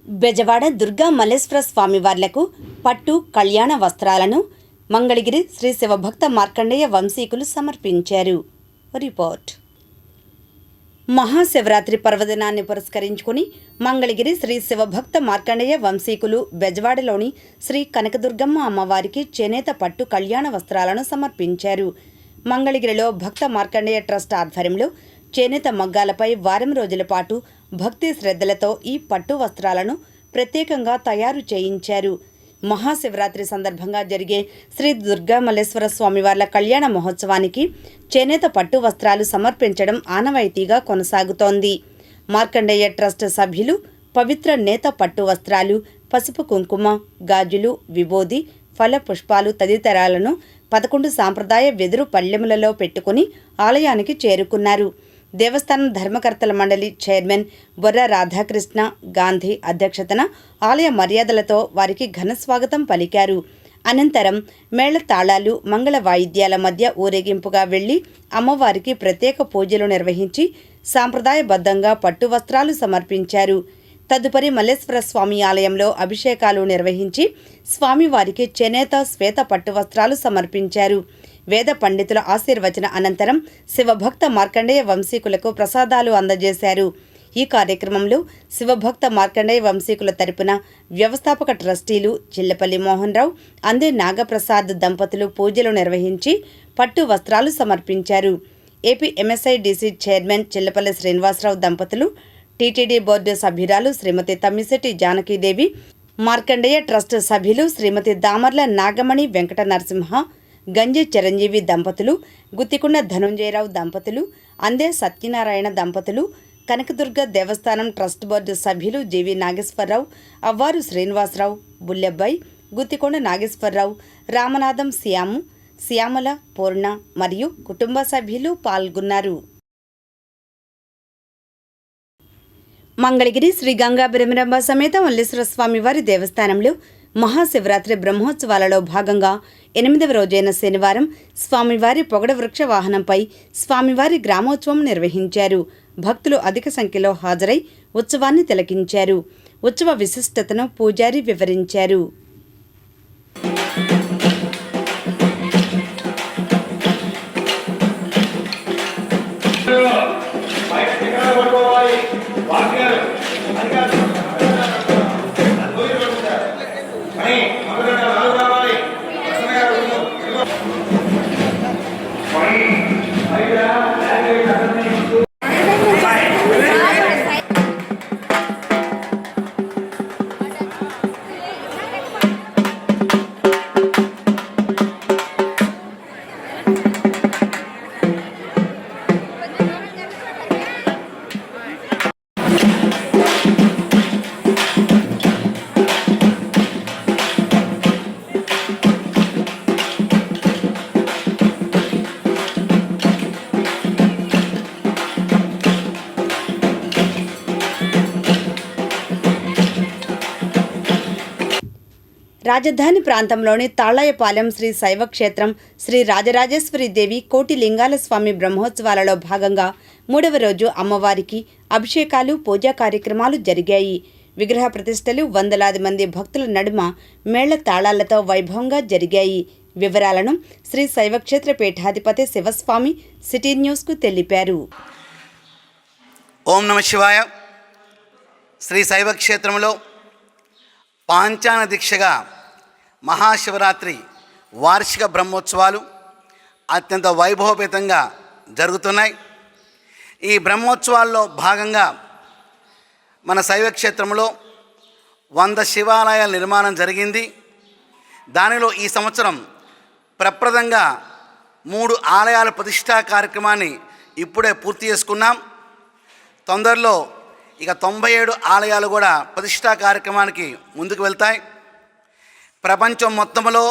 బెజవాడ దుర్గా మల్లేశ్వర స్వామివార్లకు పట్టు కళ్యాణ వస్త్రాలను మంగళగిరి శ్రీ శివభక్త మార్కండేయ వంశీకులు సమర్పించారు. రిపోర్ట్. మహాశివరాత్రి పర్వదినాన్ని పురస్కరించుకుని మంగళగిరి శ్రీ శివభక్త మార్కండేయ వంశీకులు బెజవాడలోని శ్రీ కనకదుర్గమ్మ అమ్మవారికి చేనేత పట్టు కళ్యాణ వస్త్రాలను సమర్పించారు. మంగళగిరిలో భక్త మార్కండేయ ట్రస్ట్ ఆధ్వర్యంలో చేనేత మగ్గాలపై వారం రోజుల పాటు భక్తి శ్రద్ధలతో ఈ పట్టు వస్త్రాలను ప్రత్యేకంగా తయారు చేయించారు. మహాశివరాత్రి సందర్భంగా జరిగే శ్రీ దుర్గా మల్లేశ్వర స్వామివార్ల కళ్యాణ మహోత్సవానికి చేనేత పట్టు వస్త్రాలు సమర్పించడం ఆనవాయితీగా కొనసాగుతోంది. మార్కండేయ ట్రస్ట్ సభ్యులు పవిత్ర నేత పట్టు వస్త్రాలు, పసుపు కుంకుమ, గాజులు, విభూది, ఫల పుష్పాలు తదితరాలను 11 సాంప్రదాయ వెదురు పళ్ళెములలో పెట్టుకుని ఆలయానికి చేరుకున్నారు. దేవస్థానం ధర్మకర్తల మండలి చైర్మన్ బొర్ర రాధాకృష్ణ గాంధీ అధ్యక్షతన ఆలయ మర్యాదలతో వారికి ఘన స్వాగతం పలికారు. అనంతరం మేళ తాళాలు, మంగళ వాయిద్యాల మధ్య ఊరేగింపుగా వెళ్లి అమ్మవారికి ప్రత్యేక పూజలు నిర్వహించి సాంప్రదాయబద్ధంగా పట్టు వస్త్రాలు సమర్పించారు. తదుపరి మల్లేశ్వర స్వామి ఆలయంలో అభిషేకాలు నిర్వహించి స్వామివారికి చేనేత శ్వేత పట్టు వస్త్రాలు సమర్పించారు. వేద పండితుల ఆశీర్వచన అనంతరం శివభక్త మార్కండేయ వంశీకులకు ప్రసాదాలు అందజేశారు. ఈ కార్యక్రమంలో శివభక్త మార్కండేయ వంశీకుల తరపున వ్యవస్థాపక ట్రస్టీలు చిల్లపల్లి మోహన్ రావు, అందే నాగప్రసాద్ దంపతులు పూజలు నిర్వహించి పట్టు వస్త్రాలు సమర్పించారు. AP MSIDC chairman Chillapalli Srinivasarao దంపతులు, టీటీడీ బోర్డు సభ్యురాలు శ్రీమతి తమ్మిశెట్టి జానకీదేవి, మార్కండేయ ట్రస్ట్ సభ్యులు శ్రీమతి దామర్ల నాగమణి వెంకట నరసింహ, గంజి చిరంజీవి దంపతులు, గుత్తికొండ ధనుంజయరావు దంపతులు, అందే సత్యనారాయణ దంపతులు, కనకదుర్గ దేవస్థానం ట్రస్ట్ బోర్డు సభ్యులు జీవి నాగేశ్వరరావు, అవ్వారు శ్రీనివాసరావు, బుల్లెబ్బాయి, గుత్తికొండ నాగేశ్వరరావు, రామనాథం శ్యాము, శ్యామల, పూర్ణ మరియు కుటుంబ సభ్యులు పాల్గొన్నారు. మంగళగిరి శ్రీ గంగా బ్రహ్మరంభ సమేత మల్లేశ్వర స్వామివారి దేవస్థానంలో మహాశివరాత్రి బ్రహ్మోత్సవాలలో భాగంగా 8వ రోజైన శనివారం స్వామివారి పొగడ వృక్ష వాహనంపై స్వామివారి గ్రామోత్సవం నిర్వహించారు. భక్తులు అధిక సంఖ్యలో హాజరై ఉత్సవాన్ని తిలకించారు. ఉత్సవ విశిష్టతను పూజారి వివరించారు. రాజధాని ప్రాంతంలోని తాళాయపాలెం శ్రీ శైవక్షేత్రం శ్రీ రాజరాజేశ్వరి దేవి కోటి లింగాల స్వామి బ్రహ్మోత్సవాలలో భాగంగా 3వ రోజు అమ్మవారికి అభిషేకాలు, పూజా కార్యక్రమాలు జరిగాయి. విగ్రహ ప్రతిష్టలు వందలాది మంది భక్తుల నడుమ మేళ తాళాలతో వైభవంగా జరిగాయి. వివరాలను శ్రీ శైవక్షేత్ర పీఠాధిపతి శివస్వామి సిటీ న్యూస్కు తెలిపారు. ఓం నమ శివాయ. శ్రీ శైవక్షేత్రంలో పాంచాన దీక్షగా మహాశివరాత్రి వార్షిక బ్రహ్మోత్సవాలు అత్యంత వైభవపేతంగా జరుగుతున్నాయి. ఈ బ్రహ్మోత్సవాల్లో భాగంగా మన శైవక్షేత్రంలో 100 శివాలయాల నిర్మాణం జరిగింది. దానిలో ఈ సంవత్సరం ప్రప్రదంగా 3 ఆలయాల ప్రతిష్టా కార్యక్రమాన్ని ఇప్పుడే పూర్తి చేసుకున్నాం. తొందరలో ఇక 97 ఆలయాలు కూడా ప్రతిష్టా కార్యక్రమానికి ముందుకు వెళ్తాయి. ప్రపంచం మొత్తంలో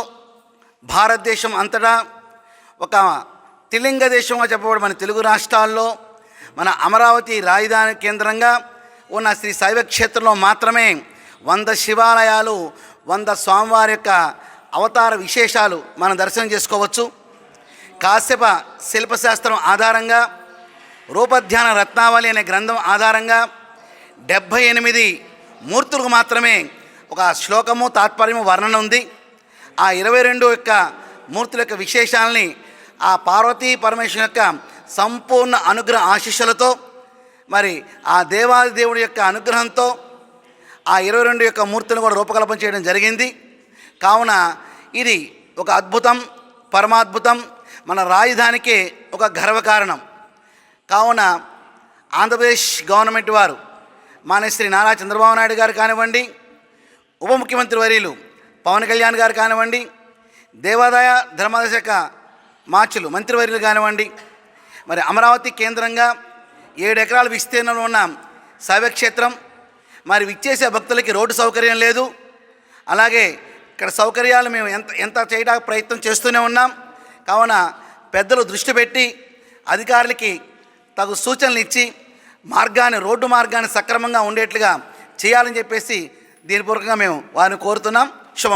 భారతదేశం అంతటా ఒక త్రిలింగ దేశంగా చెప్పబడి మన తెలుగు రాష్ట్రాల్లో మన అమరావతి రాజధాని కేంద్రంగా ఉన్న శ్రీ శైవక్షేత్రంలో మాత్రమే 100 శివాలయాలు, 100 స్వామివారి యొక్క అవతార విశేషాలు మనం దర్శనం చేసుకోవచ్చు. కాశ్యప శిల్పశాస్త్రం ఆధారంగా, రూపధ్యాన రత్నావళి అనే గ్రంథం ఆధారంగా 78 మూర్తులకు మాత్రమే ఒక శ్లోకము తాత్పర్యము వర్ణన ఉంది. ఆ 22 యొక్క మూర్తుల యొక్క విశేషాలని ఆ పార్వతీ పరమేశ్వరుని యొక్క సంపూర్ణ అనుగ్రహ ఆశీస్సులతో మరి ఆ దేవాది దేవుడి యొక్క అనుగ్రహంతో ఆ 22 యొక్క మూర్తులను కూడా రూపకల్పన చేయడం జరిగింది. కావున ఇది ఒక అద్భుతం, పరమాద్భుతం, మన రాజధానికే ఒక గర్వకారణం. కావున ఆంధ్రప్రదేశ్ గవర్నమెంట్ వారు మాన్యశ్రీ నారా చంద్రబాబు నాయుడు గారు కానివ్వండి, ఉప ముఖ్యమంత్రి వర్యులు పవన్ కళ్యాణ్ గారు కానివ్వండి, దేవాదాయ ధర్మాదాయ శాఖ మార్చులు మంత్రివర్యులు కానివ్వండి, మరి అమరావతి కేంద్రంగా 7 ఎకరాల విస్తీర్ణంలో ఉన్న శైవక్షేత్రం, మరి విచ్చేసే భక్తులకి రోడ్డు సౌకర్యం లేదు. అలాగే ఇక్కడ సౌకర్యాలు మేము ఎంత చేయడానికి ప్రయత్నం చేస్తూనే ఉన్నాం. కావున పెద్దలు దృష్టి పెట్టి అధికారులకి తగు సూచనలు ఇచ్చి రోడ్డు మార్గాన్ని సక్రమంగా ఉండేట్లుగా చేయాలని చెప్పేసి దీనిపూర్వకంగా మేము వారిని కోరుతున్నాం. శుభం.